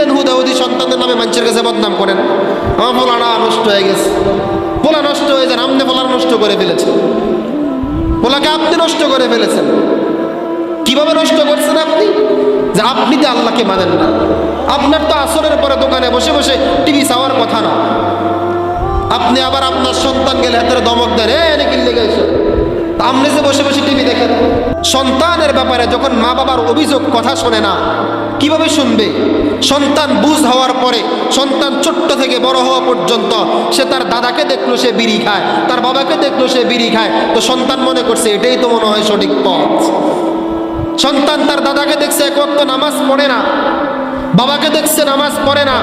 কীর্তন হুদাহুদি সন্তানদের নামে মানুষের কাছে বদনাম করেন। আমার পোলাটা নষ্ট হয়ে গেছে, পোলা নষ্ট হয়ে যান, আপনি পোলা নষ্ট করে ফেলেছেন, পোলাকে আপনি নষ্ট করে ফেলেছেন। কিভাবে নষ্ট করছেন আপনি? যে আপনি তো আল্লাহকে মানেন না। আপনার তো আসরের পরে দোকানে বসে বসে টিভি চাওয়ার কথা না। আপনি আবার আপনার সন্তান গেলে হাতের দমক দেন, এনে কিনলে গেছে, আপনি যে বসে বসে টিভি দেখেন। সন্তানের ব্যাপারে যখন মা বাবার অভিযোগ কথা শোনে না, কিভাবে শুনবে? সন্তান বুঝ হওয়ার পরে, সন্তান ছোট্ট থেকে বড় হওয়া পর্যন্ত সে তার দাদাকে দেখলো সে বিড়ি খায়, তার বাবাকে দেখলো সে বিড়ি খায়, তো সন্তান মনে করছে এটাই তো মনে হয় সঠিক পথ। সন্তান তার দাদাকে দেখছে এক ওয়াক্ত নামাজ পড়ে না, বাবাকে দেখছে নামাজ পড়ে না,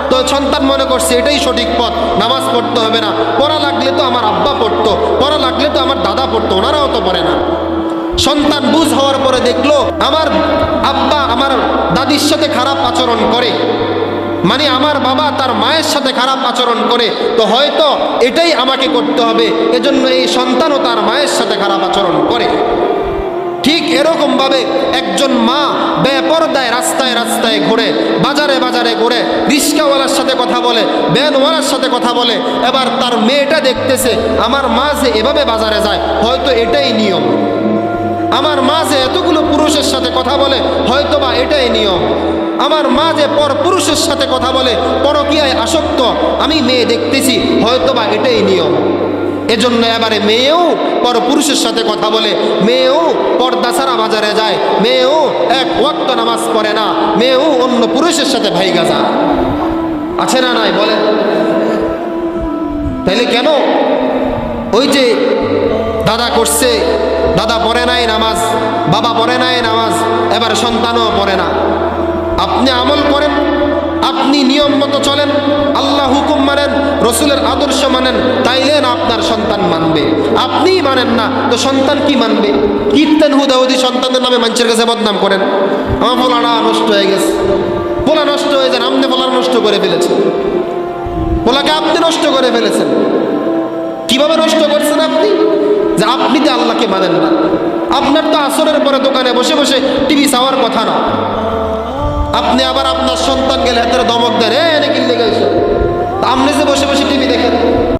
তো সন্তান মনে করছে এটাই সঠিক পথ, নামাজ পড়তে হবে না, পড়া লাগলে তো আমার আব্বা পড়তো, পড়া লাগলে তো আমার দাদা পড়তো, ওনারাও তো পড়ে না। সন্তান বুঝ হওয়ার পরে দেখলো আমার আব্বা আমার দাদির সাথে খারাপ আচরণ করে, মানে আমার বাবা তার মায়ের সাথে খারাপ আচরণ করে, তো হয়তো এটাই আমাকে করতে হবে, এজন্য এই সন্তানও তার মায়ের সাথে খারাপ আচরণ করে। ঠিক এরকম ভাবে একজন মা বেপরদায় রাস্তায় রাস্তায় ঘুরে, বাজারে বাজারে ঘুরে, রিক্সাওয়ালার সাথে কথা বলে, ভ্যানওয়ালার সাথে কথা বলে, এবার তার মেয়েটা দেখতেছে আমার মা যে এভাবে বাজারে যায়, হয়তো এটাই নিয়ম। আমার মা যে এতগুলো পুরুষের সাথে কথা বলে, হয়তো বা এটাই নিয়ম। আমার মা যে পর পুরুষের সাথে কথা বলে, পরকীয়ায় আসক্ত, আমি মেয়ে দেখতেছি, হয়তো বা এটাই নিয়ম। এজন্য এবারে মেয়েও পর পুরুষের সাথে কথা বলে, মেয়েও পর্দা ছাড়া বাজারে যায়, মেয়েও এক ওয়াক্ত নামাজ পড়ে না, মেয়েও অন্য পুরুষের সাথে ভাইগা যায়। আছে না নাই বলেন? তাইলে কেন? ওই যে দাদা করছে, দাদা পড়ে নাই নামাজ, বাবা পড়ে নাই নামাজ, এবার সন্তানও পড়ে না। আপনি আমল করেন, আপনি নিয়ম মতো চলেন, আল্লাহ হুকুম মানেন, রসুলের আদর্শ মানেন, তাইলে না আপনার সন্তান মানবে। আপনিই মানেন না তো সন্তান কি মানবে? কীর্তন হুদাহুদি সন্তানদের নামে মানুষের কাছে বদনাম করেন। আমার পোলাটা নষ্ট হয়ে গেছে, পোলা নষ্ট হয়ে যান, আপনি পোলা নষ্ট করে ফেলেছেন, পোলাকে আপনি নষ্ট করে ফেলেছেন। কিভাবে নষ্ট করছেন আপনি? যে আপনি তো আল্লাহকে মানেন না। আপনার তো আসরের পরে দোকানে বসে বসে টিভি চাওয়ার কথা না। আপনি আবার আপনার সন্তান গেলে হাতের দমক দেন, এনে কিনলে গেছে, আপনি যে বসে বসে টিভি দেখেন।